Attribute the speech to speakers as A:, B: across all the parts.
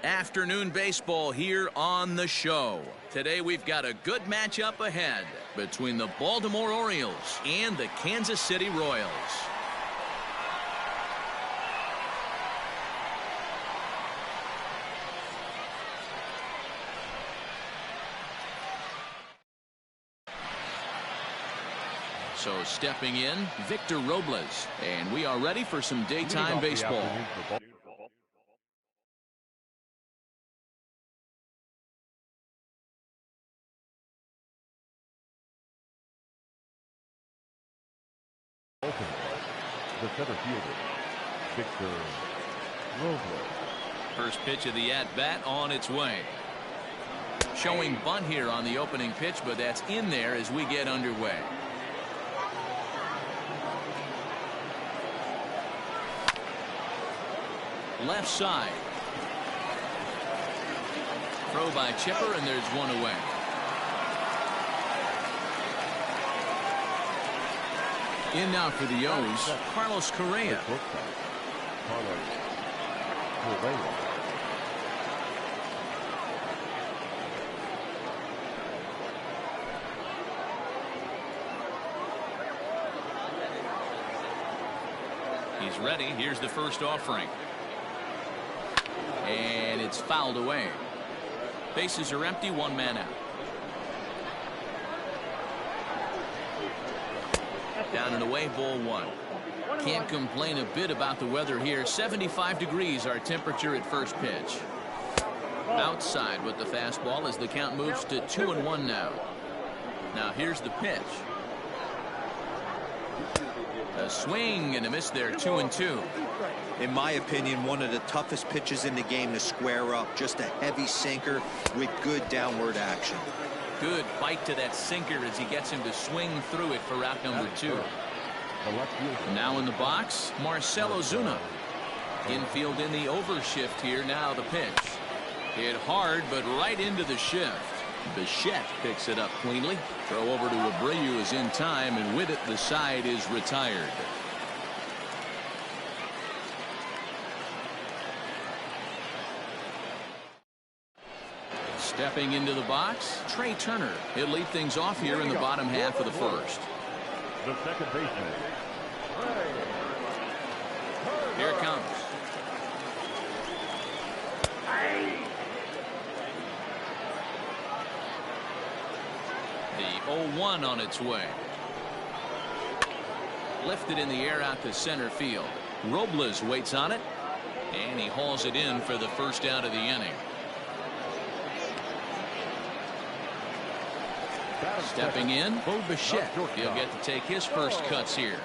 A: Afternoon baseball here on the show. Today we've got a good matchup ahead between the Baltimore Orioles and the Kansas City Royals. So stepping in, Victor Robles, and we are ready for some daytime baseball.
B: The center fielder, Victor Robles.
A: First pitch of the at-bat on its way. Showing bunt here on the opening pitch, but that's in there as we get underway. Left side. Throw by Chipper, and there's one away. In now for the O's, Carlos Correa. He's ready. Here's the first offering. And it's fouled away. Bases are empty, one man out. Down and away, ball one. Can't complain a bit about the weather here. 75 degrees our temperature at first pitch. Outside with the fastball as the count moves to 2-1 now. Now here's the pitch. A swing and a miss there, 2-2.
C: In my opinion, one of the toughest pitches in the game to square up. Just a heavy sinker with good downward action.
A: Good bite to that sinker as he gets him to swing through it for out number 2. Now in the box, Marcell Ozuna. Infield in the overshift here. Now the pitch. Hit hard, but right into the shift. Bichette picks it up cleanly. Throw over to Abreu is in time, and with it, the side is retired. Stepping into the box, Trey Turner. He'll lead things off here in the bottom half of the first.
B: The second baseman.
A: Here it comes. The 0-1 on its way. Lifted in the air out to center field. Robles waits on it, and he hauls it in for the first out of the inning. Stepping in, Bichette. He'll get to take his first cuts here.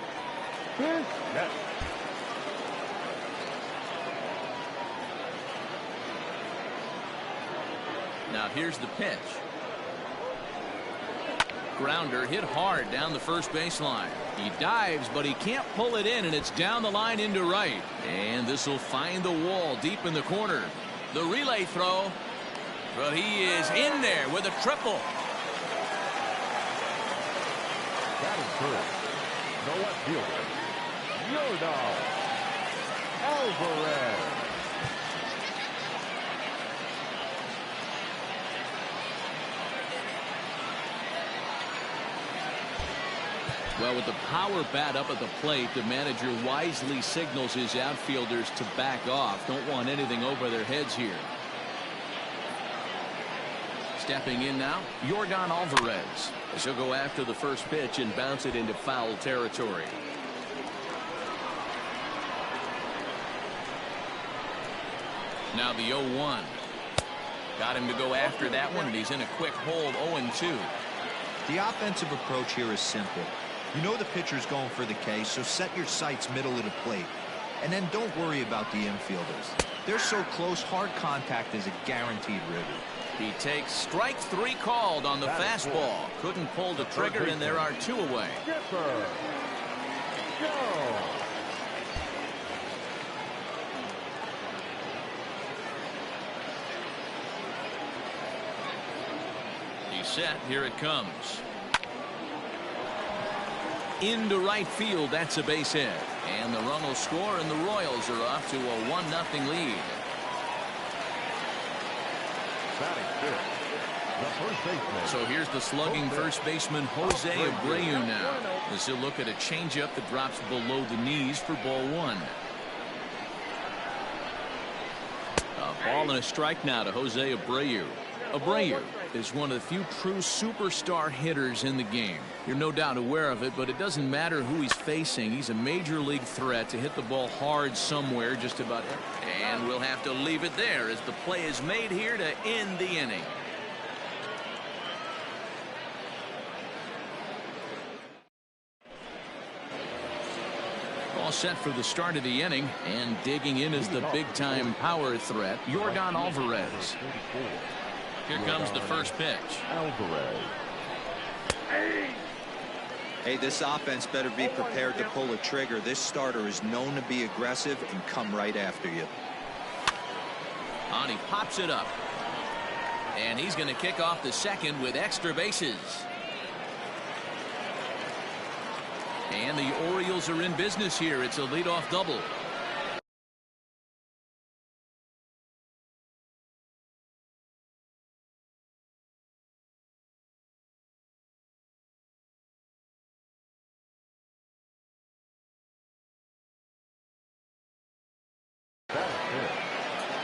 A: Now here's the pitch. Grounder hit hard down the first baseline. He dives, but he can't pull it in, and it's down the line into right. And this will find the wall deep in the corner. The relay throw, but he is in there with a triple.
B: That is good. The left fielder, Alvarez.
A: Well, with the power bat up at the plate, the manager wisely signals his outfielders to back off. Don't want anything over their heads here. Stepping in now, Yordan Alvarez. He'll go after the first pitch and bounce it into foul territory. Now the 0-1. Got him to go after that one, and he's in a quick hold, 0-2.
C: The offensive approach here is simple. You know the pitcher's going for the K, so set your sights middle of the plate. And then don't worry about the infielders. They're so close, hard contact is a guaranteed ribby.
A: He takes strike 3 called on the fastball. Couldn't pull the trigger, and there are 2 away. He's set. Here it comes. Into right field. That's a base hit. And the run will score, and the Royals are off to a 1-0 lead.
B: Batting fifth, the first baseman.
A: So here's the slugging first baseman Jose Abreu now, as he'll look at a changeup that drops below the knees for ball one. A ball and a strike now to Jose Abreu. Abreu is one of the few true superstar hitters in the game. You're no doubt aware of it, but it doesn't matter who he's facing. He's a major league threat to hit the ball hard somewhere just about. And we'll have to leave it there as the play is made here to end the inning. All set for the start of the inning, and digging in is the big-time power threat, Yordan Alvarez. Here comes the first pitch.
B: Alvarez.
C: Hey, this offense better be prepared to pull a trigger. This starter is known to be aggressive and come right after you.
A: And he pops it up. And he's going to kick off the second with extra bases. And the Orioles are in business here. It's a leadoff double.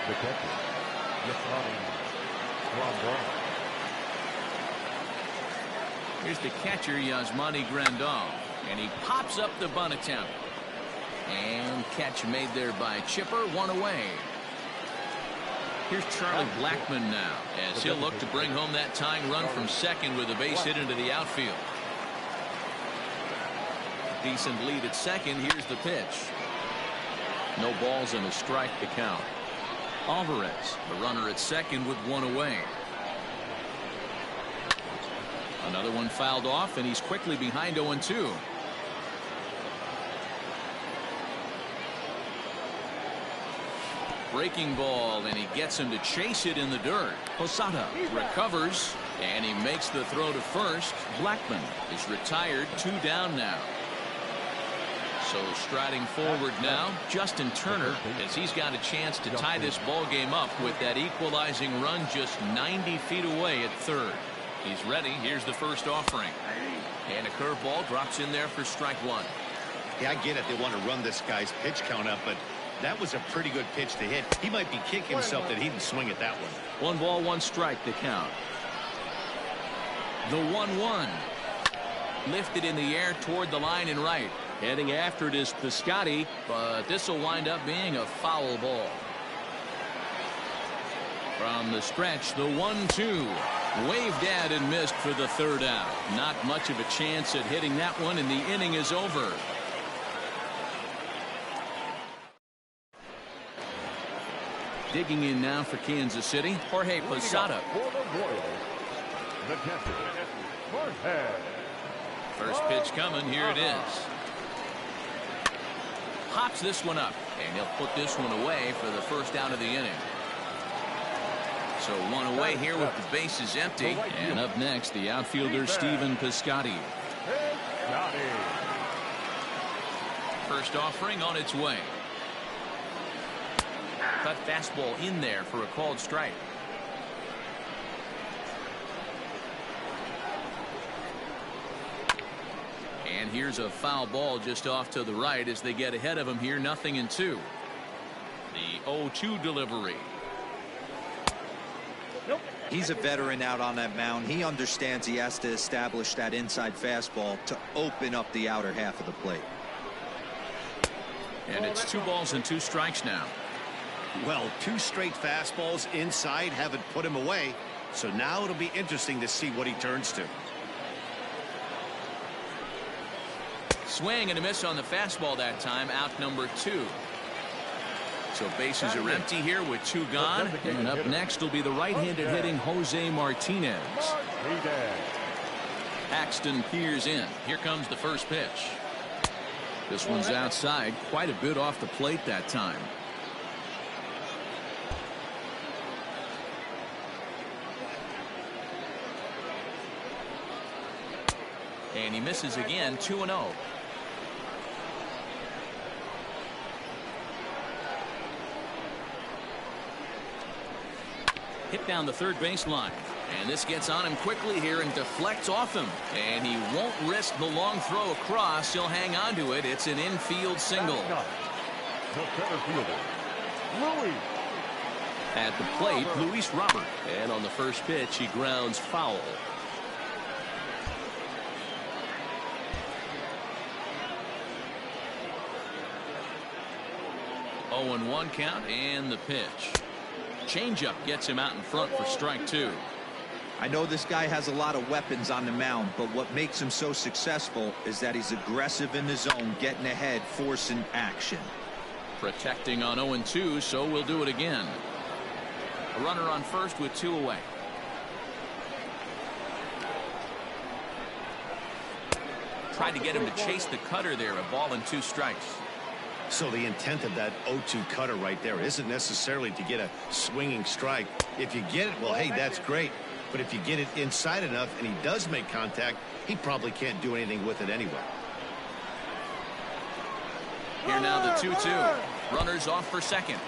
B: The catcher,
A: here's the catcher, Yasmani Grandal, and he pops up the bunt attempt. And catch made there by Chipper, one away. Here's Charlie Blackmon now, as he'll look to bring home that tying run from second with a base hit into the outfield. Decent lead at second. Here's the pitch. No balls and a strike to count. Alvarez, the runner at second with one away. Another one fouled off, and he's quickly behind 0-2. Breaking ball, and he gets him to chase it in the dirt. Posada recovers, and he makes the throw to first. Blackmon is retired, 2 down now. So striding forward now, Justin Turner, as he's got a chance to tie this ball game up with that equalizing run just 90 feet away at third. He's ready. Here's the first offering. And a curveball drops in there for strike one.
D: Yeah, I get it. They want to run this guy's pitch count up, but that was a pretty good pitch to hit. He might be kicking himself that he didn't swing at that one.
A: 1 ball, 1 strike to count. The 1-1. Lifted in the air toward the line and right. Heading after it is Piscotty, but this will wind up being a foul ball. From the stretch, the 1-2. Waved at and missed for the third out. Not much of a chance at hitting that one, and the inning is over. Digging in now for Kansas City, Jorge Posada.
B: For the Royals, the catcher, Martinez.
A: First pitch coming. Here it is. Hops this one up, and he'll put this one away for the first out of the inning. So 1 away here with the bases empty. And up next, the outfielder Stephen Piscotty. First offering on its way. Cut fastball in there for a called strike. And here's a foul ball just off to the right as they get ahead of him here. 0-2. The 0-2 delivery.
C: He's a veteran out on that mound. He understands he has to establish that inside fastball to open up the outer half of the plate.
A: And it's 2 balls and 2 strikes now.
D: Well, 2 straight fastballs inside haven't put him away. So now it'll be interesting to see what he turns to.
A: Swing and a miss on the fastball that time. Out number 2. So bases are empty here with 2 gone. And up next will be the right-handed hitting Jose Martinez. Paxton peers in. Here comes the first pitch. This one's outside, quite a bit off the plate that time. And he misses again. 2-0. Hit down the third baseline. And this gets on him quickly here and deflects off him. And he won't risk the long throw across. He'll hang on to it. It's an infield single.
B: The center fielder, Louis.
A: At the plate, Luis Robert. And on the first pitch, he grounds foul. 0-1 count and the pitch. Changeup gets him out in front for strike 2.
C: I know this guy has a lot of weapons on the mound, but what makes him so successful is that he's aggressive in the zone, getting ahead, forcing action.
A: Protecting on 0-2, so we'll do it again. A runner on first with 2 away. Tried to get him to chase the cutter there. A ball and 2 strikes.
D: So the intent of that 0-2 cutter right there isn't necessarily to get a swinging strike. If you get it, well, hey, that's great. But if you get it inside enough and he does make contact, he probably can't do anything with it anyway.
A: Here now the 2-2. Runners off for second.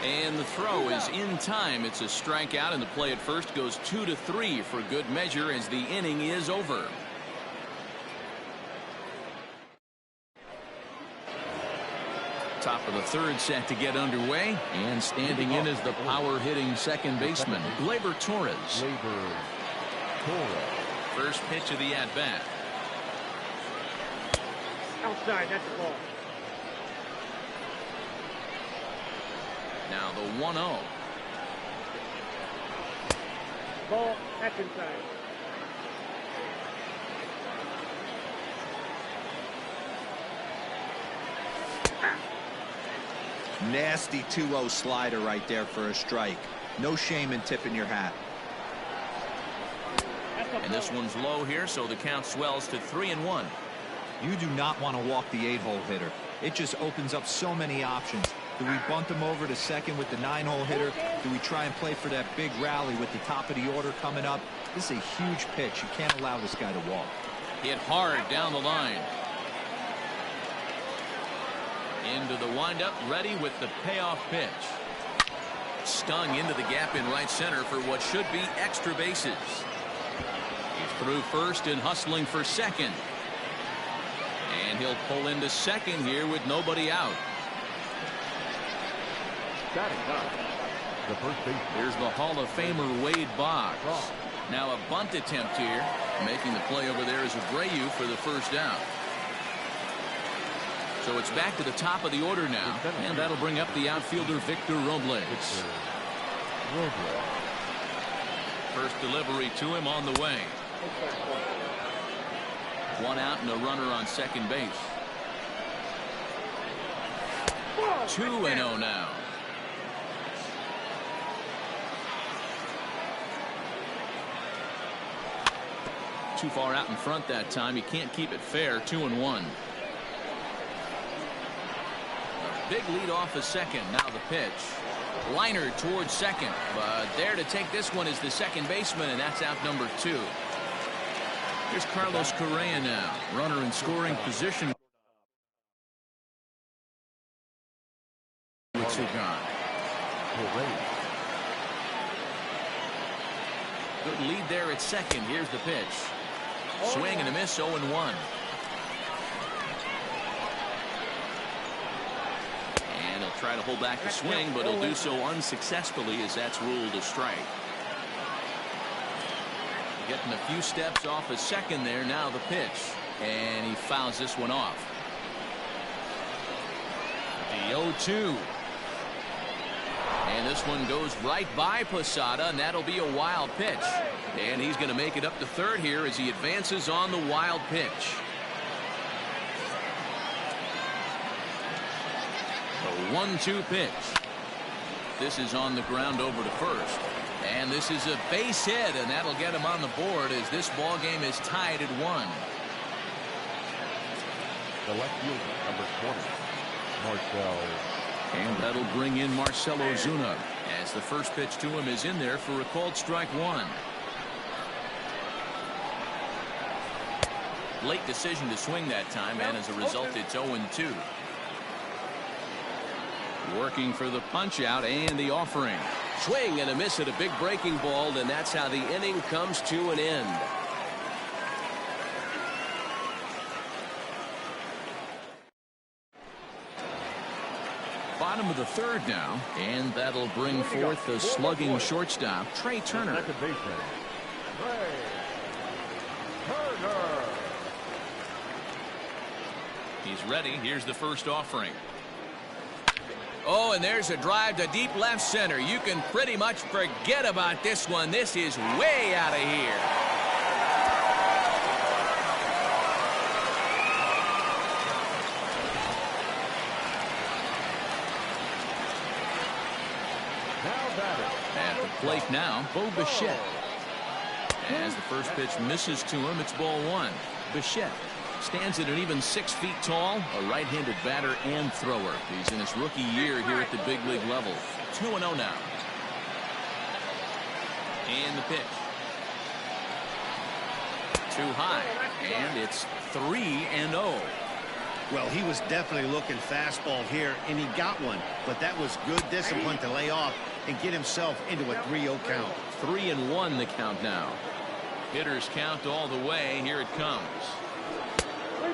A: And the throw is in time. It's a strikeout, and the play at first goes 2-3 for good measure as the inning is over. Top of the third set to get underway, and standing in is the power-hitting second baseman, Gleyber Torres. First pitch of the at-bat.
E: Outside, that's the ball.
A: Now the 1-0.
E: Ball, that's inside.
C: Nasty 2-0 slider right there for a strike. No shame in tipping your hat.
A: And this one's low here, so the count swells to 3-1.
C: You do not want to walk the 8-hole hitter. It just opens up so many options. Do we bunt him over to second with the 9-hole hitter? Do we try and play for that big rally with the top of the order coming up? This is a huge pitch. You can't allow this guy to walk.
A: Hit hard down the line. Into the windup, ready with the payoff pitch. Stung into the gap in right center for what should be extra bases. He's through first and hustling for second. And he'll pull into second here with nobody out.
B: The first base.
A: Here's the Hall of Famer Wade Boggs. Now a bunt attempt here. Making the play over there is Abreu for the first down. So it's back to the top of the order now, and that'll bring up the outfielder Victor Robles. First delivery to him on the way. 1 out and a runner on second base. 2-0 now. Too far out in front that time. He can't keep it fair. 2-1. Big lead off of second. Now the pitch. Liner towards second. But there to take this one is the second baseman, and that's out number 2. Here's Carlos Correa now. Runner in scoring position. With Sugan. Good lead there at second. Here's the pitch. Swing and a miss. 0-1. Try to hold back the swing, but he'll do so unsuccessfully as that's ruled a strike. Getting a few steps off a second there. Now the pitch, and he fouls this one off. The 0-2, and this one goes right by Posada, and that'll be a wild pitch. And he's going to make it up to third here as he advances on the wild pitch. A 1-2 pitch. This is on the ground over to first. And this is a base hit, and that'll get him on the board as this ball game is tied at 1.
B: The left fielder, number 20, Marcell.
A: And that'll bring in Marcell Ozuna as the first pitch to him is in there for a called strike 1. Late decision to swing that time, and as a result, it's 0-2. Working for the punch out and the offering. Swing and a miss at a big breaking ball, and that's how the inning comes to an end. Bottom of the third now, and that'll bring forth the slugging shortstop, Trey Turner.
B: Second baseman, Trey Turner.
A: He's ready. Here's the first offering. Oh, and there's a drive to deep left center. You can pretty much forget about this one. This is way out of here. At the plate now, Bo Bichette. As the first pitch misses to him, it's ball one. Bichette stands at an even 6 feet tall, a right-handed batter and thrower. He's in his rookie year here at the big league level. 2-0 now. And the pitch. Too high, and it's 3-0.
D: Well, he was definitely looking fastball here, and he got one. But that was good discipline to lay off and get himself into a 3-0 count.
A: 3-1 the count now. Hitters count all the way. Here it comes.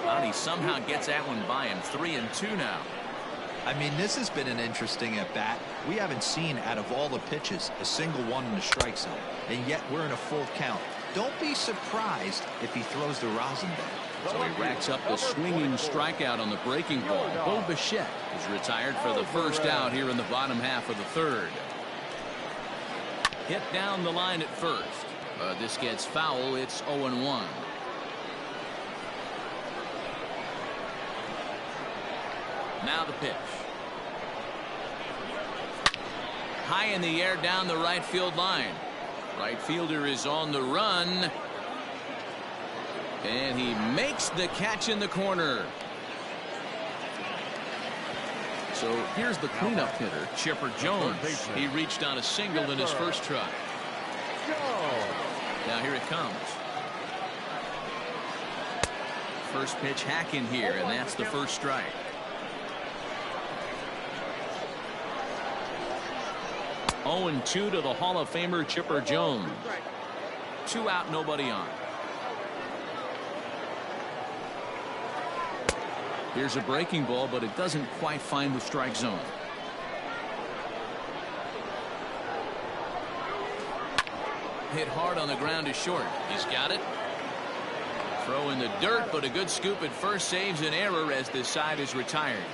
A: And he somehow gets that one by him. 3-2 now.
C: I mean, this has been an interesting at-bat. We haven't seen, out of all the pitches, a single one in the strike zone. And yet we're in a full count. Don't be surprised if he throws the rosin back.
A: So he racks up the swinging strikeout on the breaking ball. Bo Bichette is retired for the first out here in the bottom half of the third. Hit down the line at first. This gets foul. It's 0-1. Now the pitch. High in the air down the right field line. Right fielder is on the run. And he makes the catch in the corner. So here's the cleanup hitter, Chipper Jones. He reached on a single in his first try. Now here it comes. First pitch hack in here, and that's the first strike. Oh, 0-2 to the Hall of Famer Chipper Jones. 2 out, nobody on. Here's a breaking ball, but it doesn't quite find the strike zone. Hit hard on the ground to short. He's got it. Throw in the dirt, but a good scoop at first saves an error as this side is retired.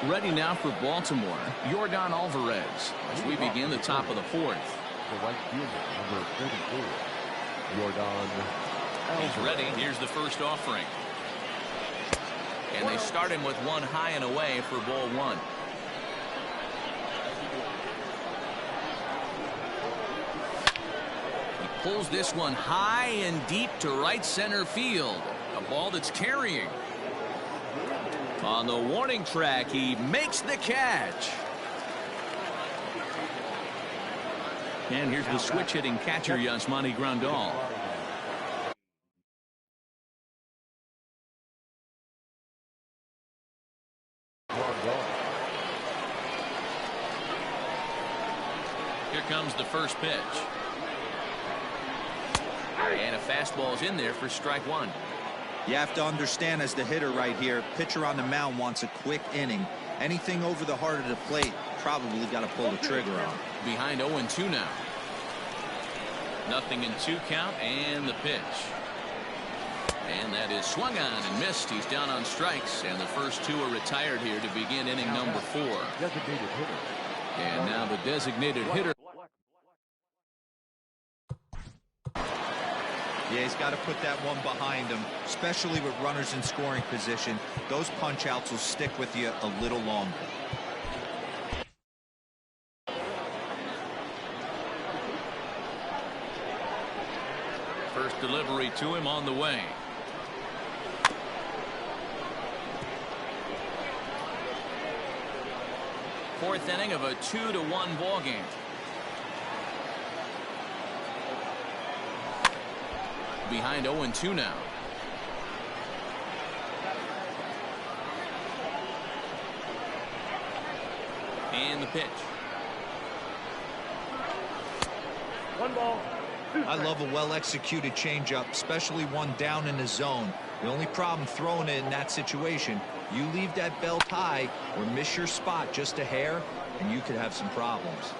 A: Ready now for Baltimore, Yordan Alvarez, as we begin the top of the fourth.
B: The right fielder, number 34, Yordan.
A: He's ready. Here's the first offering. And they start him with one high and away for ball one. He pulls this one high and deep to right center field. A ball that's carrying. On the warning track, he makes the catch. And here's the switch hitting catcher, Yasmani Grandal. Here comes the first pitch. And a fastball's in there for strike one.
C: You have to understand, as the hitter right here, pitcher on the mound wants a quick inning. Anything over the heart of the plate, probably got to pull the trigger on.
A: Behind 0-2 now. 0-2 count, and the pitch. And that is swung on and missed. He's down on strikes, and the first two are retired here to begin inning number 4.
B: Designated hitter.
A: And now the designated hitter.
C: Yeah, he's got to put that one behind him, especially with runners in scoring position. Those punch-outs will stick with you a little longer.
A: First delivery to him on the way. Fourth inning of a 2-1 ball game. Behind 0-2 now. And the pitch.
E: One ball.
C: I love a well-executed changeup, especially one down in the zone. The only problem throwing it in that situation, you leave that belt high or miss your spot just a hair, and you could have some problems.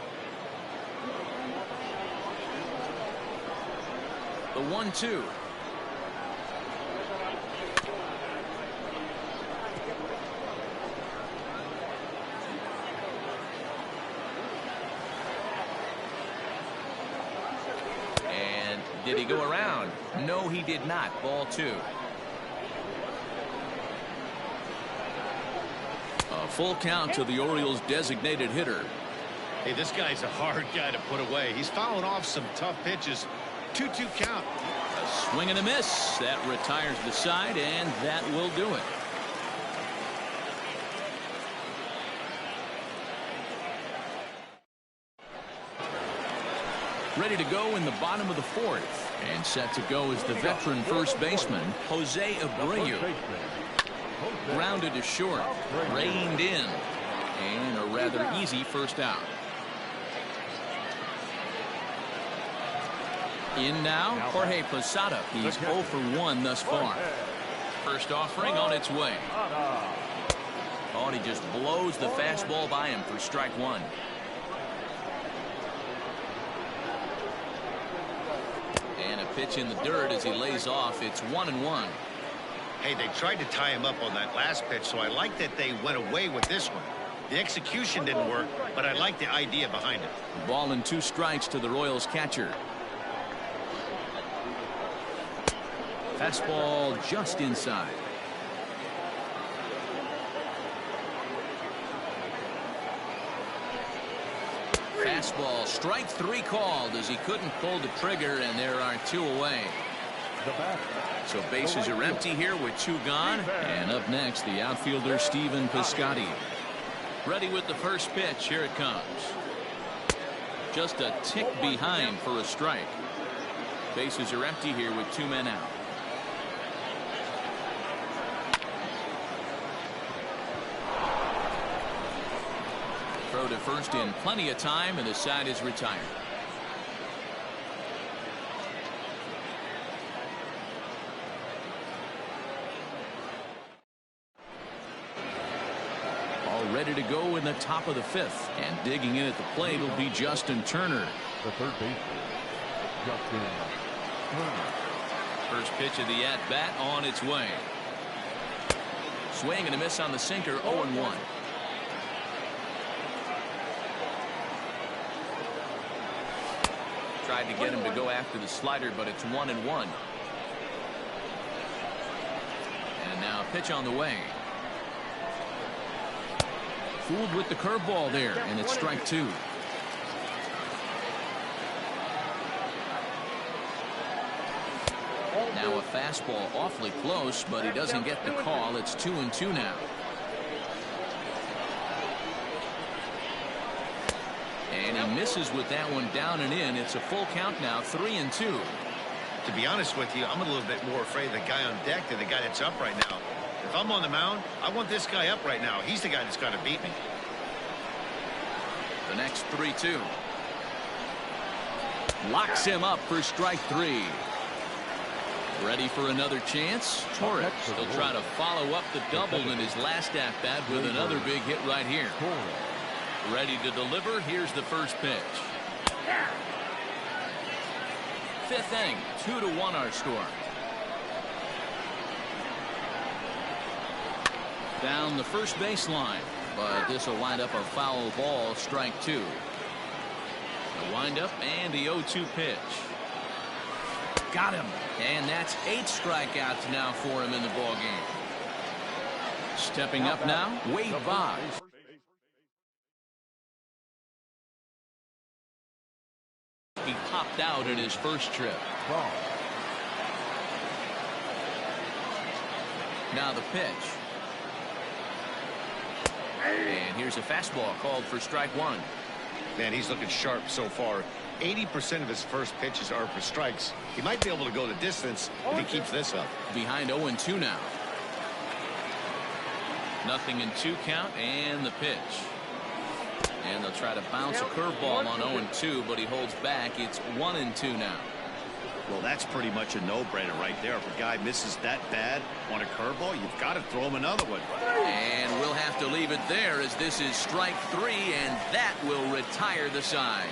A: The 1-2. And did he go around? No, he did not. Ball 2. A full count to the Orioles' designated hitter.
D: Hey, this guy's a hard guy to put away. He's fouling off some tough pitches. 2-2 count.
A: A swing and a miss. That retires the side, and that will do it. Ready to go in the bottom of the 4th. And set to go is the veteran first baseman, Jose Abreu. Grounded to short. Reined in. And a rather easy first out. In now, Jorge Posada. He's 0 for 1 thus far. First offering on its way. Oh, and he just blows the fastball by him for strike 1. And a pitch in the dirt as he lays off. It's 1-1.
D: Hey, they tried to tie him up on that last pitch, so I like that they went away with this one. The execution didn't work, but I like the idea behind it.
A: Ball and 2 strikes to the Royals catcher. Fastball just inside. Fastball, strike 3 called as he couldn't pull the trigger, and there are 2 away. So bases are empty here with 2 gone. And up next, the outfielder Stephen Piscotty. Ready with the first pitch. Here it comes. Just a tick behind for a strike. Bases are empty here with 2 men out. Throw to first in plenty of time, and the side is retired. All ready to go in the top of the 5th, and digging in at the plate will be Justin Turner.
B: The third baseman, Justin Turner.
A: First pitch of the at-bat on its way. Swing and a miss on the sinker. 0-1. Tried to get him to go after the slider, but it's 1-1. And now a pitch on the way. Fooled with the curveball there, and it's strike 2. Now a fastball awfully close, but he doesn't get the call. It's 2-2 now. And he misses with that one down and in. It's a full count now, 3-2.
D: To be honest with you, I'm a little bit more afraid of the guy on deck than the guy that's up right now. If I'm on the mound, I want this guy up right now. He's the guy that's got to beat me.
A: The next 3-2. Locks him up for strike 3. Ready for another chance? Torres. He'll try to follow up the double in his last at-bat with another big hit right here. Ready to deliver. Here's the first pitch. 5th inning, 2-1 our score. Down the first baseline, but this will wind up a foul ball, strike 2. The windup and the 0-2 pitch. Got him, and that's 8 strikeouts now for him in the ball game. Stepping up now, Wade Boggs. He popped out in his first trip. Now the pitch. And here's a fastball called for strike 1.
D: Man, he's looking sharp so far. 80% of his first pitches are for strikes. He might be able to go the distance if he keeps this up.
A: Behind 0-2 now. 0-2 count and the pitch. And they'll try to bounce a curveball on 0-2, but he holds back. It's 1-2 now.
D: Well, that's pretty much a no-brainer right there. If a guy misses that bad on a curveball, you've got to throw him another one.
A: And we'll have to leave it there as this is strike 3, and that will retire the side.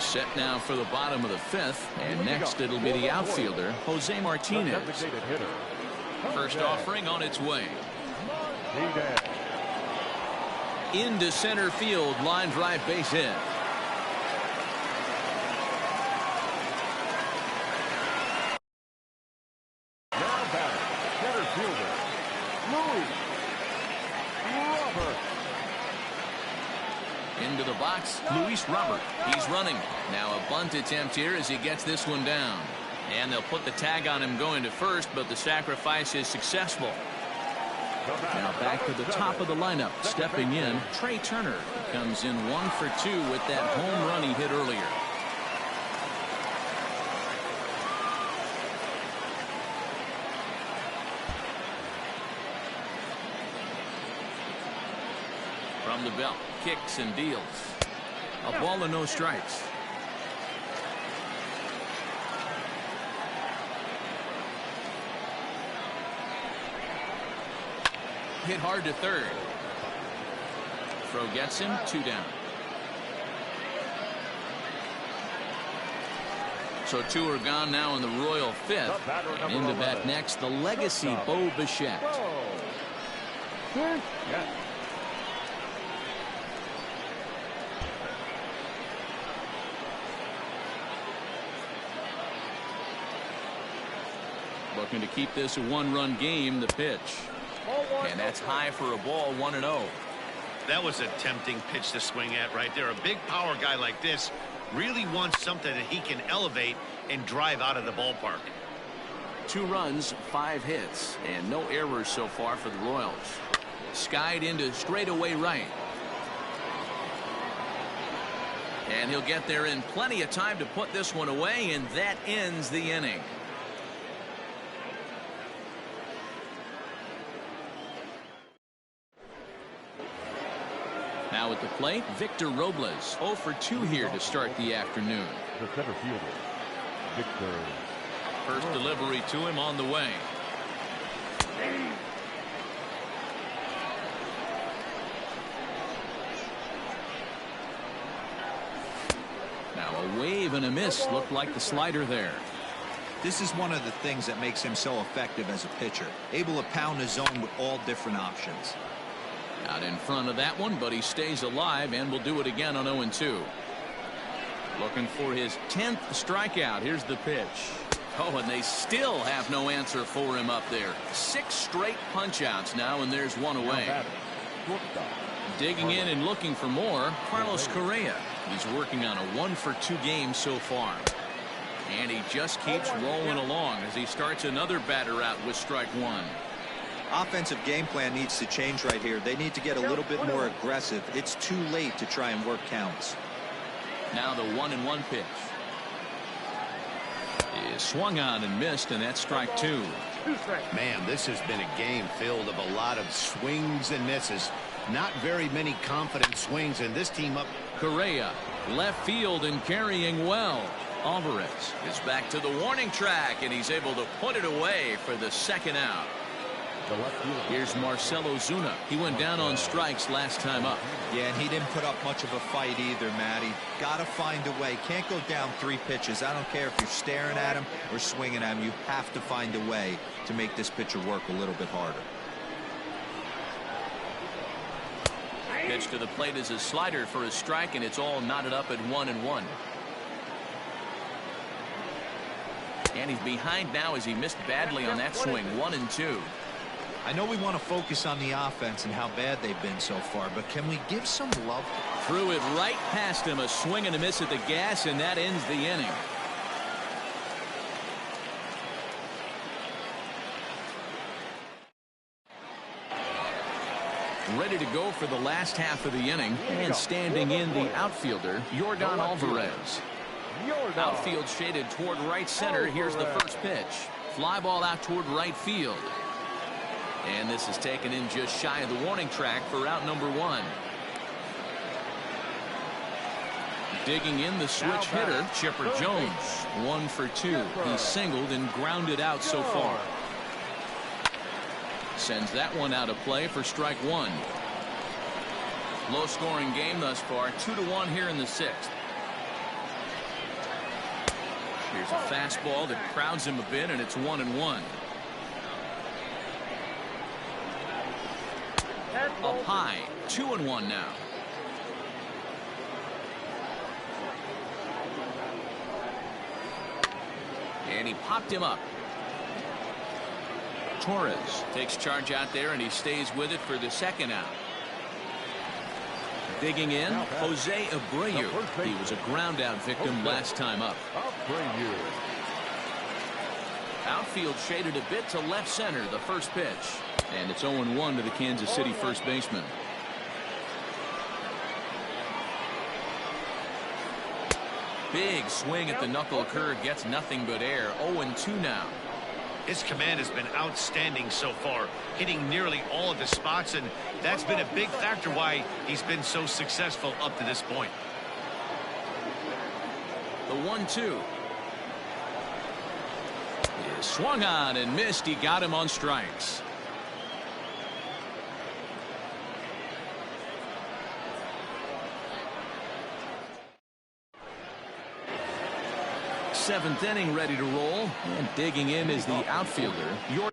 A: Set now for the bottom of the 5th, and next it'll be the outfielder, Jose Martinez. First offering on its way. Into center field, line drive, base hit.
B: Now batter, center fielder, Louis Robert.
A: Into the box, Luis Robert. He's running. Now a bunt attempt here as he gets this one down. And they'll put the tag on him going to first, but the sacrifice is successful. Now back to the top of the lineup. Stepping in, Trey Turner. He comes in 1 for 2 with that home run he hit earlier. From the belt, kicks and deals. A ball and no strikes. Hit hard to third. Throw gets him, 2 down. So 2 are gone now in the Royal 5th. And into bat next, the legacy Bo Bichette. Looking to keep this a 1-run game. The pitch. And that's high for a ball, 1-0.
D: That was a tempting pitch to swing at right there. A big power guy like this really wants something that he can elevate and drive out of the ballpark.
A: 2 runs, 5 hits, and no errors so far for the Royals. Skied into straightaway right. And he'll get there in plenty of time to put this one away, and that ends the inning. Now at the plate, Victor Robles, 0 for 2 here to start the afternoon.
B: The center fielder, Victor.
A: First delivery to him on the way. Now a wave and a miss. Looked like the slider there.
C: This is one of the things that makes him so effective as a pitcher. Able to pound the zone with all different options.
A: Out in front of that one, but he stays alive and will do it again on 0-2. Looking for his 10th strikeout. Here's the pitch. Oh, and they still have no answer for him up there. 6 straight punch-outs now, and there's one away. Digging in and looking for more, Carlos Correa. He's working on a 1 for 2 game so far. And he just keeps rolling along as he starts another batter out with strike 1.
C: Offensive game plan needs to change right here. They need to get a little bit more aggressive. It's too late to try and work counts.
A: Now the 1-1 pitch is swung on and missed, and that's strike 2.
D: Man, this has been a game filled of a lot of swings and misses. Not very many confident swings, and this team up.
A: Correa left field and carrying well. Alvarez is back to the warning track, and he's able to put it away for the 2nd out. Here's Marcell Ozuna. He went down on strikes last time up.
C: Yeah, and he didn't put up much of a fight either, Matty. Gotta find a way. Can't go down 3 pitches. I don't care if you're staring at him or swinging at him. You have to find a way to make this pitcher work a little bit harder.
A: Pitch to the plate is a slider for a strike, and it's all knotted up at 1-1. And he's behind now as he missed badly on that swing. 1-2.
C: I know we want to focus on the offense and how bad they've been so far, but can we give some love?
A: Threw it right past him. A swing and a miss at the gas, and that ends the inning. Ready to go for the last half of the inning, and standing in the outfielder, Yordan Alvarez. Outfield shaded toward right center. Here's the first pitch. Fly ball out toward right field. And this is taken in just shy of the warning track for out number one. Digging in the switch hitter, Chipper Jones. 1 for 2. He singled and grounded out so far. Sends that one out of play for strike one. Low scoring game thus far. 2-1 here in the sixth. Here's a fastball that crowds him a bit, and it's 1-1. Up high, 2-1 now. And he popped him up. Torres takes charge out there, and he stays with it for the second out. Digging in, Jose Abreu. He was a ground out victim last time up. Outfield shaded a bit to left center, the first pitch. And it's 0-1 to the Kansas City first baseman. Big swing at the knuckle curve, gets nothing but air. 0-2 now.
D: His command has been outstanding so far, hitting nearly all of the spots, and that's been a big factor why he's been so successful up to this point.
A: The 1-2 is swung on and missed. He got him on strikes. Seventh inning, ready to roll, and digging in is the outfielder. Yordan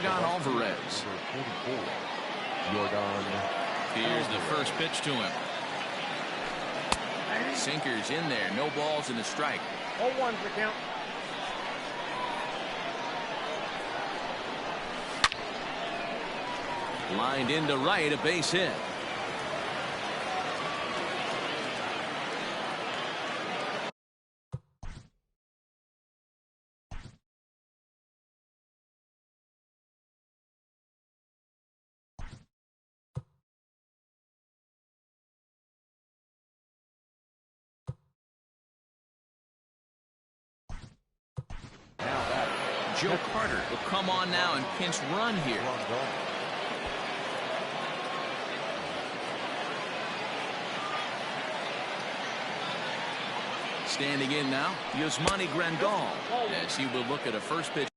A: Alvarez. Here's the first pitch to him. Sinkers in there, no balls and a strike.
E: 0-1 for count.
A: Lined into right, a base hit. Joe Carter will come on now and pinch run here. Standing in now, Yasmani Grandal, as he will look at a first pitch.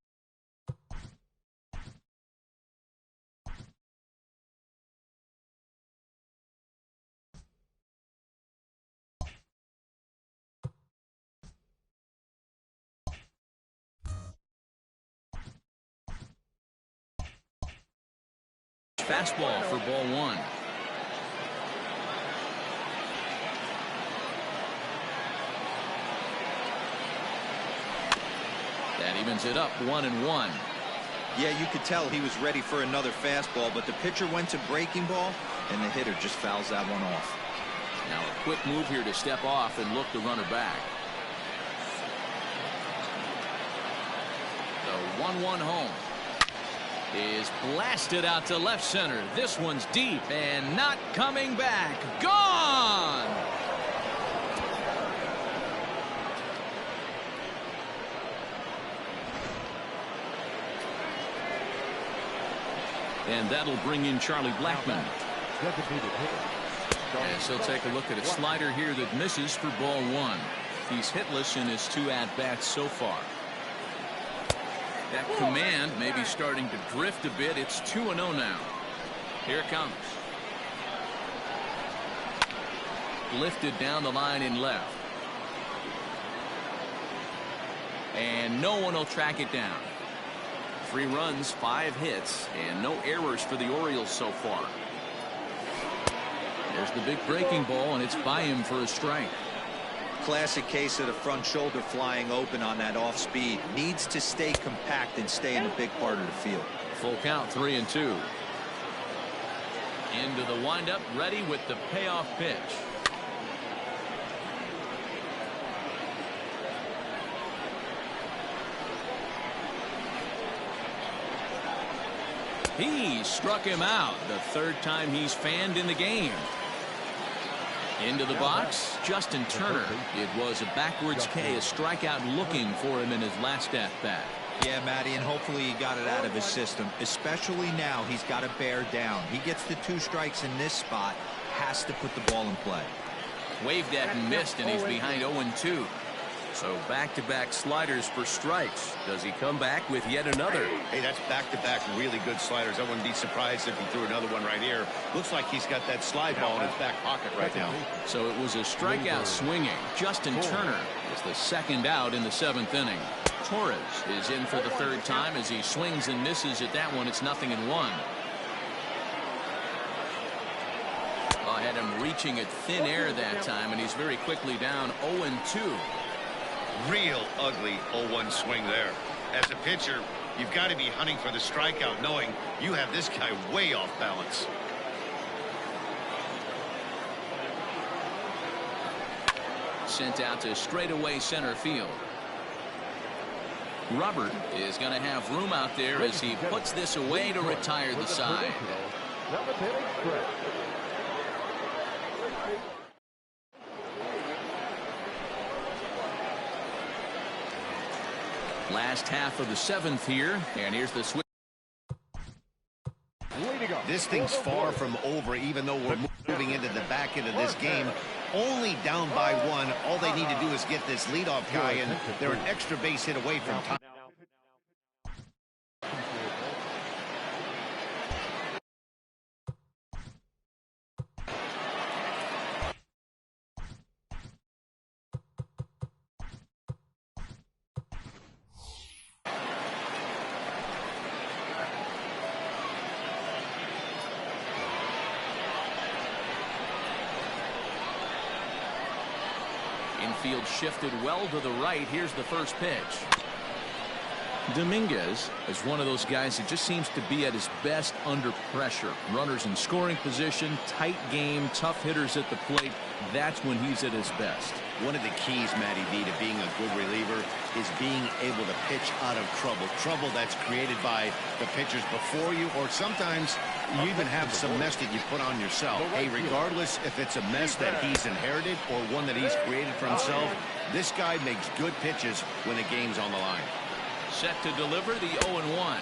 A: Fastball for ball one. That evens it up 1-1.
C: Yeah, you could tell he was ready for another fastball, but the pitcher went to breaking ball, and the hitter just fouls that one off.
A: Now a quick move here to step off and look the runner back. The 1-1 home is blasted out to left center. This one's deep and not coming back. Gone! And that'll bring in Charlie Blackmon. As he'll take a look at a slider here that misses for ball one. He's hitless in his 2 at-bats so far. That command may be starting to drift a bit. It's 2-0 now. Here it comes. Lifted down the line in left. And no one will track it down. 3 runs, 5 hits, and no errors for the Orioles so far. There's the big breaking ball, and it's by him for a strike.
C: Classic case of the front shoulder flying open on that off speed. Needs to stay compact and stay in the big part of the field.
A: Full count, 3-2. Into the windup, ready with the payoff pitch. He struck him out. The third time he's fanned in the game. Into the box, Justin Turner. It was a backwards K, a strikeout looking for him in his last at-bat.
C: Yeah, Matty, and hopefully he got it out of his system. Especially now, he's got to bear down. He gets the 2 strikes in this spot, has to put the ball in play.
A: Waved at and missed, and he's behind 0-2. So back-to-back sliders for strikes. Does he come back with yet another?
D: Hey, that's back-to-back really good sliders. I wouldn't be surprised if he threw another one right here. Looks like he's got that slide ball in his back pocket right now.
A: So it was a strikeout swinging. Justin Turner is the second out in the 7th inning. Torres is in for the 3rd time as he swings and misses at that one. It's 0-1. I had him reaching at thin air that time, and he's very quickly down 0-2.
D: Real ugly 0-1 swing there. As a pitcher, you've got to be hunting for the strikeout, knowing you have this guy way off balance.
A: Sent out to straightaway center field. Robert is going to have room out there as he puts this away to retire the side. Last half of the 7th here, and here's the switch.
D: This thing's far from over, even though we're moving into the back end of this game. Only down by 1. All they need to do is get this leadoff guy, and they're an extra base hit away from time.
A: Infield shifted well to the right. Here's the first pitch. Dominguez is one of those guys that just seems to be at his best under pressure. Runners in scoring position, tight game, tough hitters at the plate. That's when he's at his best.
D: One of the keys, Matty V, to being a good reliever is being able to pitch out of trouble. Trouble that's created by the pitchers before you, or sometimes you even have some mess that you put on yourself. Hey, regardless if it's a mess that he's inherited or one that he's created for himself, this guy makes good pitches when the game's on the line.
A: Set to deliver the 0-1.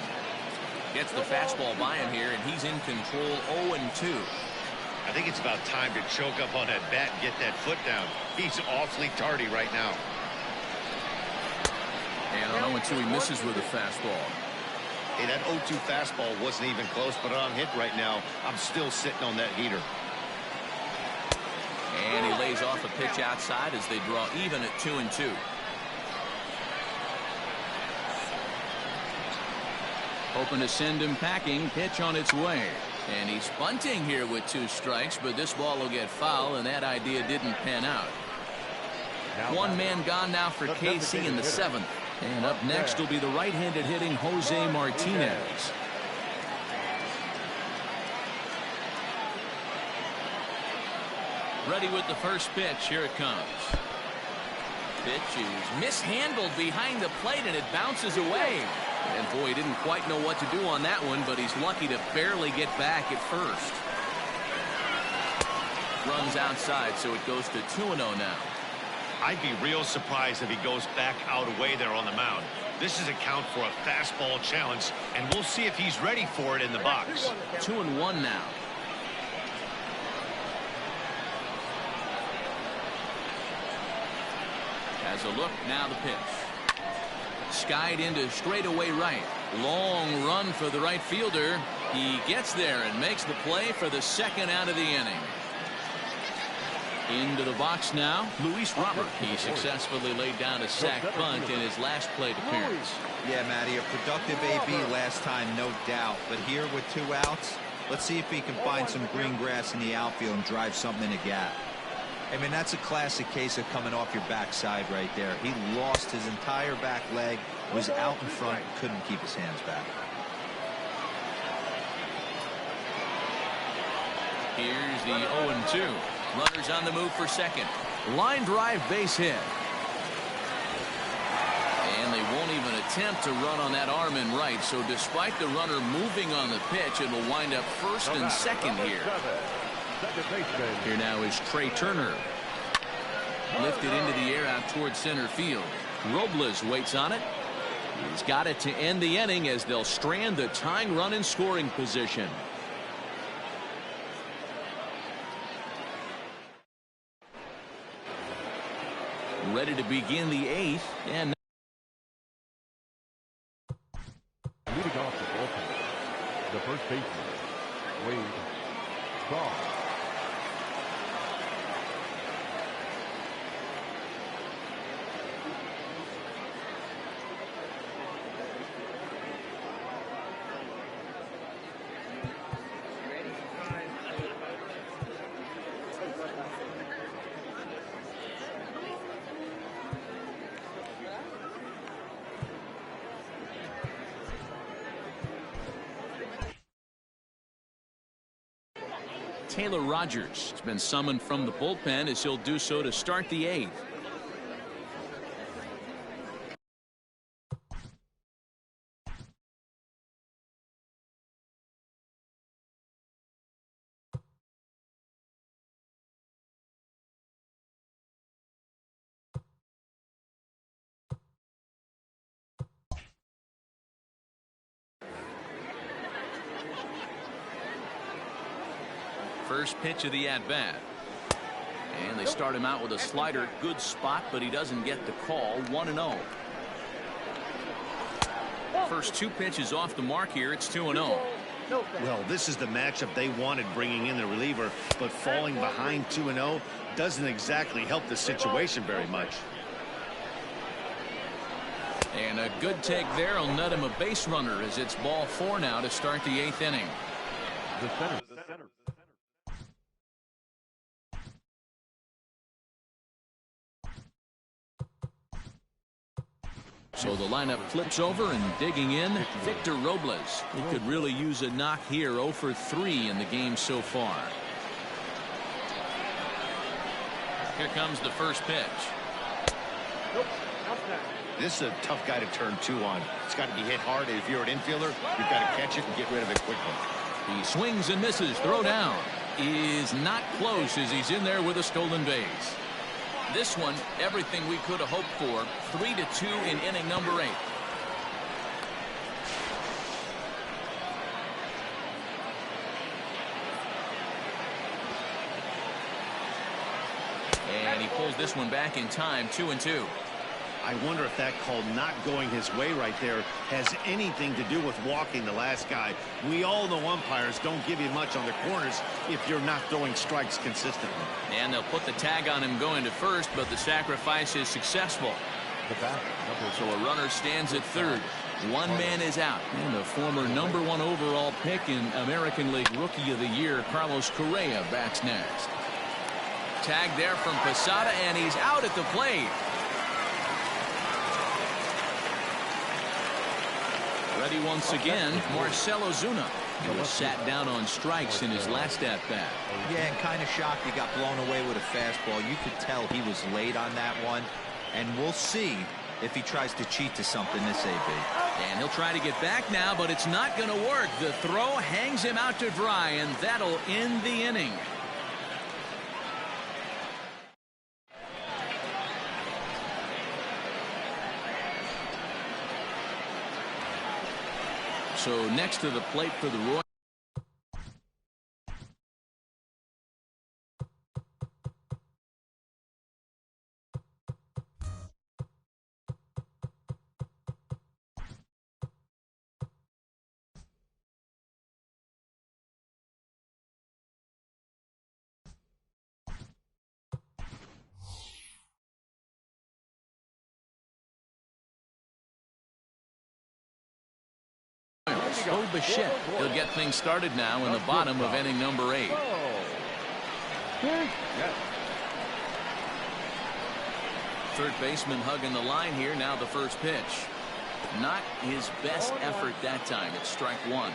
A: Gets the fastball by him here, and he's in control 0-2.
D: I think it's about time to choke up on that bat and get that foot down. He's awfully tardy right now.
A: And on 0-2, he misses with a fastball.
D: Hey, that 0-2 fastball wasn't even close, but on hit right now, I'm still sitting on that heater.
A: And he lays off a pitch outside as they draw even at 2-2. Hoping to send him packing. Pitch on its way. And he's bunting here with 2 strikes, but this ball will get foul, and that idea didn't pan out. One man gone now for KC in the 7th. And up next will be the right-handed hitting Jose Martinez. Ready with the first pitch. Here it comes. Pitch is mishandled behind the plate, and it bounces away. And boy, he didn't quite know what to do on that one, but he's lucky to barely get back at first. Runs outside, so it goes to 2-0 now.
D: I'd be real surprised if he goes back out away there on the mound. This is a count for a fastball challenge, and we'll see if he's ready for it in the box.
A: 2-1 now. Has a look, now the pitch. Skied into straightaway right. Long run for the right fielder. He gets there and makes the play for the 2nd out of the inning. Into the box now, Luis Robert. He successfully laid down a sac bunt in his last plate appearance.
C: Yeah, Matty, a productive AB last time, no doubt. But here with 2 outs, let's see if he can find some green grass in the outfield and drive something in a gap. I mean, that's a classic case of coming off your backside right there. He lost his entire back leg, was out in front, couldn't keep his hands back.
A: Here's the 0-2. Runners on the move for second. Line drive base hit. And they won't even attempt to run on that arm and right. So despite the runner moving on the pitch, it will wind up first and second here. Here now is Trey Turner. Lifted into the air out towards center field. Robles waits on it. He's got it to end the inning as they'll strand the tying run in scoring position. Ready to begin the 8th, and
B: leading off the bullpen, the first baseman, Wade Shaw.
A: Taylor Rogers has been summoned from the bullpen as he'll do so to start the 8th. First pitch of the at-bat. And they start him out with a slider. Good spot, but he doesn't get the call. 1-0. First 2 pitches off the mark here. It's 2-0.
D: Well, this is the matchup they wanted, bringing in the reliever, but falling behind 2-0 doesn't exactly help the situation very much.
A: And a good take there will net him a base runner as it's ball 4 now to start the 8th inning.
B: The center.
A: So the lineup flips over, and digging in, Victor Robles. He could really use a knock here. 0 for 3 in the game so far. Here comes the first pitch.
D: This is a tough guy to turn 2 on. It's got to be hit hard. If you're an infielder, you've got to catch it and get rid of it quickly.
A: He swings and misses. Throw down is not close as he's in there with a stolen base. This one, everything we could have hoped for. 3-2 in inning number 8. And he pulls this one back in time. 2-2.
D: I wonder if that call not going his way right there has anything to do with walking the last guy. We all know umpires don't give you much on the corners if you're not throwing strikes consistently.
A: And they'll put the tag on him going to first, but the sacrifice is successful. So a runner stands at third. One man is out. And the former #1 overall pick in American League Rookie of the Year, Carlos Correa, bats next. Tag there from Posada, and he's out at the plate. Ready once again, Marcell Ozuna. He was sat down on strikes in his last at-bat.
C: Yeah, and kind of shocked he got blown away with a fastball. You could tell he was late on that one. And we'll see if he tries to cheat to something this AB.
A: And he'll try to get back now, but it's not going to work. The throw hangs him out to dry, and that'll end the inning. So next to the plate for the Royals. Bichette. He'll get things started now in the bottom of inning number 8. Third baseman hugging the line here. Now the first pitch. Not his best effort that time. It's strike 1.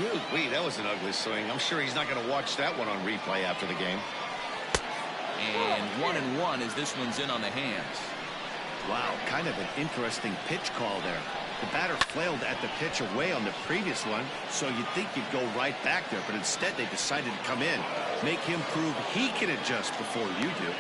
D: Ooh, that was an ugly swing. I'm sure he's not going to watch that one on replay after the game.
A: And 1-1 as this one's in on the hands.
D: Wow, kind of an interesting pitch call there. The batter flailed at the pitch away on the previous one, so you'd think you'd go right back there, but instead they decided to come in, make him prove he can adjust before you do.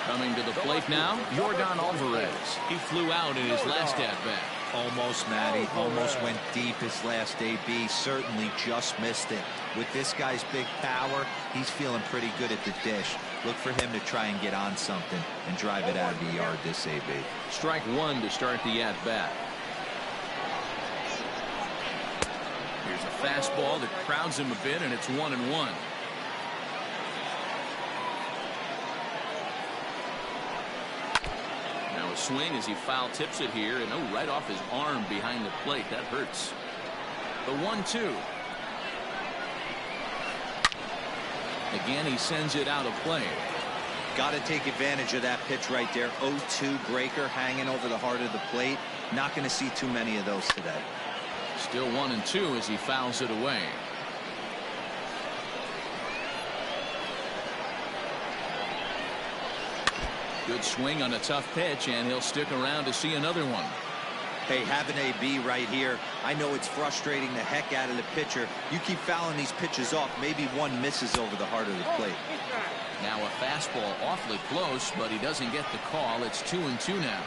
A: Coming to the plate now, Yordan Alvarez. He flew out in his last at-bat.
C: Almost, Matty. Almost went deep his last AB. Certainly just missed it. With this guy's big power, he's feeling pretty good at the dish. Look for him to try and get on something and drive it out of the yard this AB.
A: Strike one to start the at-bat. Here's a fastball that crowds him a bit, and it's 1-1. Now a swing as he foul tips it here, and right off his arm behind the plate. That hurts. The 1-2. Again, he sends it out of play.
C: Got to take advantage of that pitch right there. 0-2 breaker hanging over the heart of the plate. Not going to see too many of those today.
A: Still 1-2 as he fouls it away. Good swing on a tough pitch, and he'll stick around to see another one.
C: Hey, have an AB right here. I know it's frustrating the heck out of the pitcher. You keep fouling these pitches off, maybe one misses over the heart of the plate.
A: Now a fastball awfully close, but he doesn't get the call. It's 2-2 now.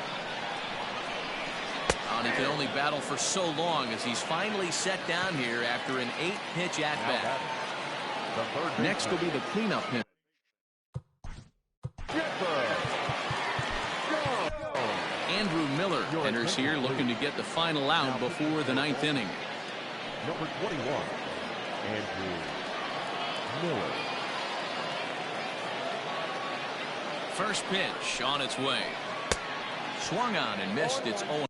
A: And he can only battle for so long as he's finally set down here after an 8-pitch at-bat. Next will be the cleanup hit. Andrew Miller enters here looking to get the final out before the 9th inning.
B: Number 21, Andrew Miller.
A: First pitch on its way. Swung on and missed. It's 0-1.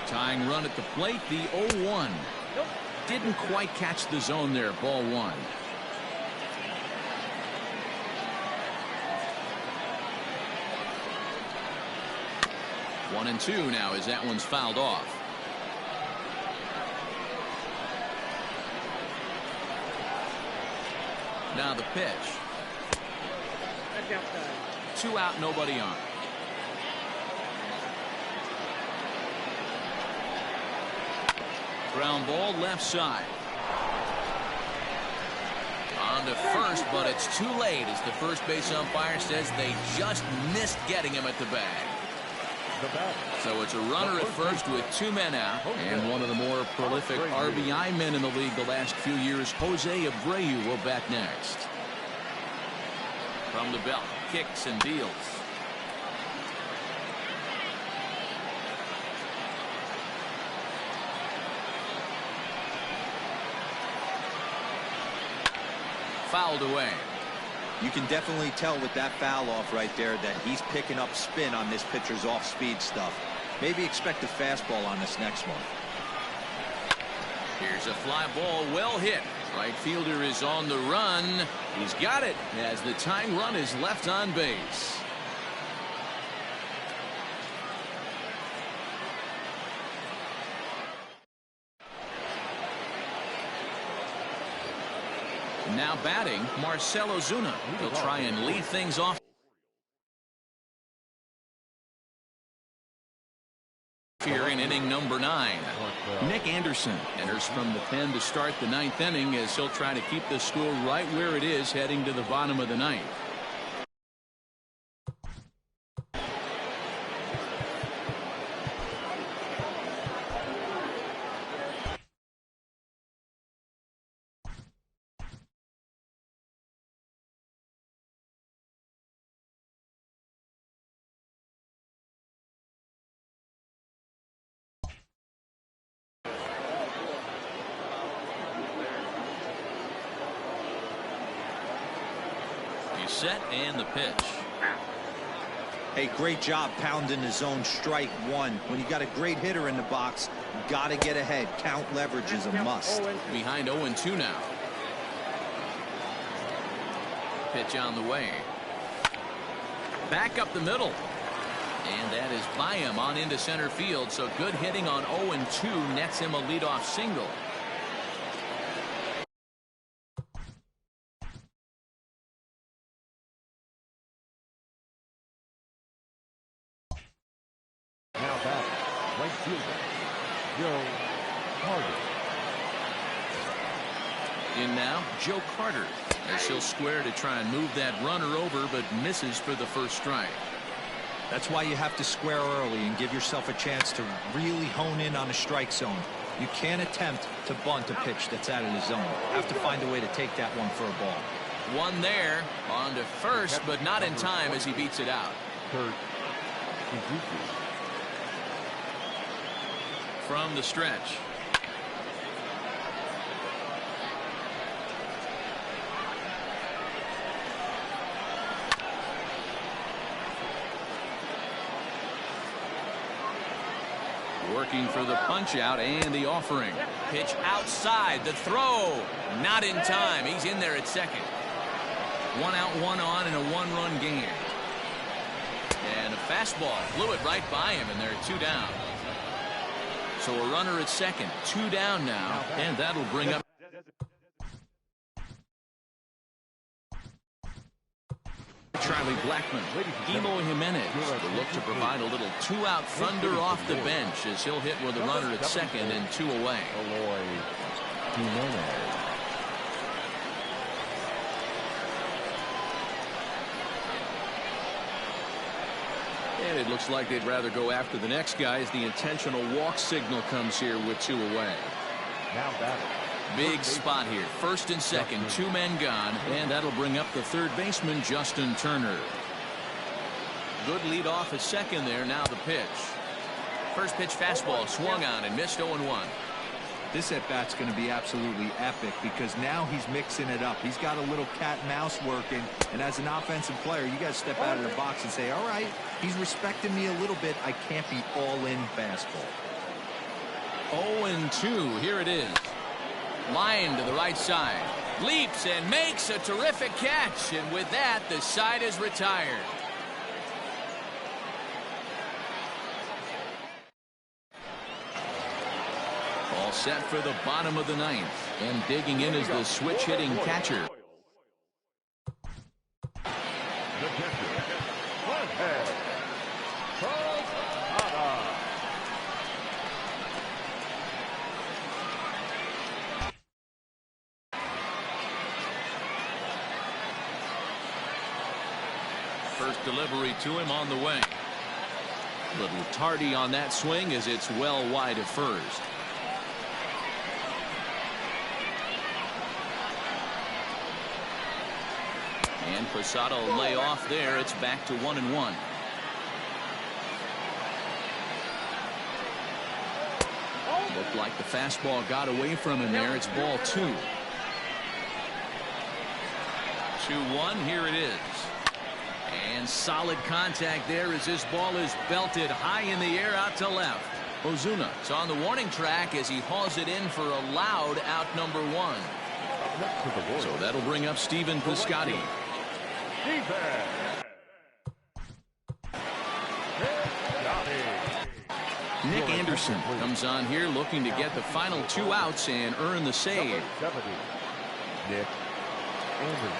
A: Tying run at the plate, the 0-1. Didn't quite catch the zone there. Ball one. One and two now as that one's fouled off. Now the pitch.
E: That's outside.
A: 2 out, nobody on. Ground ball left side. On to first, but it's too late as the first base umpire says they just missed getting him at the bag. So it's a runner at first with 2 men out, and one of the more prolific RBI men in the league the last few years, Jose Abreu, will bat next. From the belt, kicks and deals. Fouled away.
C: You can definitely tell with that foul off right there that he's picking up spin on this pitcher's off-speed stuff. Maybe expect a fastball on this next one.
A: Here's a fly ball, well hit. Right fielder is on the run. He's got it as the tying run is left on base. Now batting, Marcell Ozuna. He'll try and lead things off here in inning number 9. Nick Anderson enters from the pen to start the 9th inning as he'll try to keep the score right where it is heading to the bottom of the 9th. Set and the pitch.
C: Hey, great job pounding the zone. Strike one. When you got a great hitter in the box, got to get ahead. Count leverage is a must.
A: Behind 0-2 now. Pitch on the way. Back up the middle. And that is by him on into center field. So good hitting on 0-2 nets him a leadoff single.
B: Now back, right fielder, Joe Carter.
A: In now, Joe Carter, as he'll square to try and move that runner over, but misses for the first strike.
C: That's why you have to square early and give yourself a chance to really hone in on a strike zone. You can't attempt to bunt a pitch that's out of the zone. You have to find a way to take that one for a ball.
A: One there, on to first, but not in time as he beats it out.
B: Kurt Suzuki.
A: From the stretch. Working for the punch out and the offering. Pitch outside, the throw. Not in time. He's in there at second. 1 out, 1 on, and a 1-run game. And a fastball flew it right by him, and they're 2 down. So a runner at second, 2 down now, and that'll bring up Charlie Blackmon. Emo Jimenez will look to provide a little 2-out thunder off the bench as he'll hit with a runner at second and 2 away. And it looks like they'd rather go after the next guy as the intentional walk signal comes here with 2 away.
B: Now batting.
A: Big spot here. First and second, 2 men gone, and that'll bring up the third baseman, Justin Turner. Good lead off at second there. Now the pitch. First pitch fastball swung on and missed 0-1.
C: This at-bat's going to be absolutely epic because now he's mixing it up. He's got a little cat and mouse working, and as an offensive player, you got to step out of the box and say, all right, he's respecting me a little bit. I can't be all-in fastball.
A: 0-2. Here it is. Line to the right side. Leaps and makes a terrific catch, and with that, the side is retired. All set for the bottom of the 9th, and digging in is the switch-hitting catcher.
B: The catcher, Martinez.
A: First delivery to him on the way. Little tardy on that swing as it's well wide of first. And Posada will lay off there. It's back to 1-1. Looked like the fastball got away from him there. It's ball 2. 2-1. Here it is. And solid contact there as this ball is belted high in the air out to left. Ozuna is on the warning track as he hauls it in for a loud out number 1. So that'll bring up Stephen Piscotty. Nick Anderson comes on here looking to get the final 2 outs and earn the save.
B: Nick Anderson.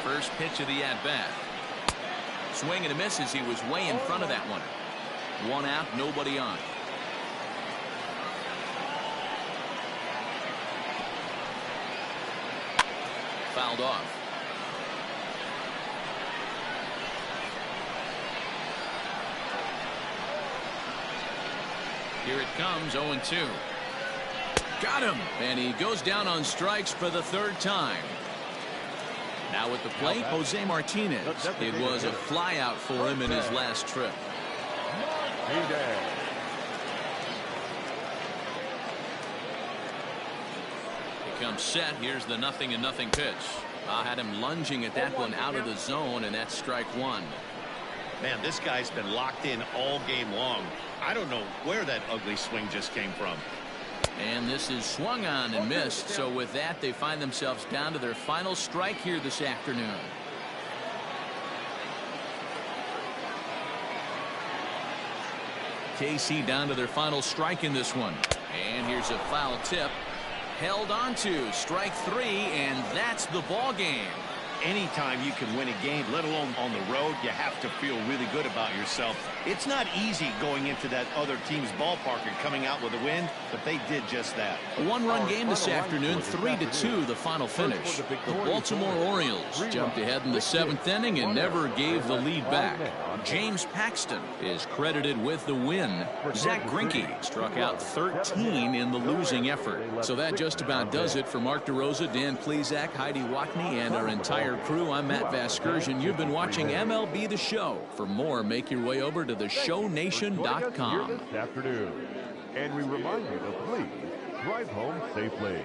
A: First pitch of the at-bat. Swing and a miss as he was way in front of that one. 1 out, nobody on. Fouled off. Here it comes, 0-2. Got him! And he goes down on strikes for the 3rd time. Now at the plate, Jose Martinez. It was a flyout for him in his last trip. He comes set. Here's the 0-0 pitch. I had him lunging at that one out of the zone, and that's strike 1.
D: Man, this guy's been locked in all game long. I don't know where that ugly swing just came from.
A: And this is swung on and missed. So with that, they find themselves down to their final strike here this afternoon. KC down to their final strike in this one. And here's a foul tip. Held on to strike 3, and that's the ball game.
D: Anytime you can win a game, let alone on the road, you have to feel really good about yourself. It's not easy going into that other team's ballpark and coming out with a win, but they did just that.
A: A one-run game this afternoon, 3-2 the final finish. The Baltimore Orioles jumped ahead in the 7th inning and never gave the lead back. James Paxton is credited with the win. Zach Greinke struck out 13 in the losing effort. So that just about does it for Mark DeRosa, Dan Plesac, Heidi Watney, and our entire crew. I'm Matt Vasgersian. You've been watching MLB The Show. For more, make your way over to theshownation.com.
B: This afternoon. And we remind you to please drive home safely.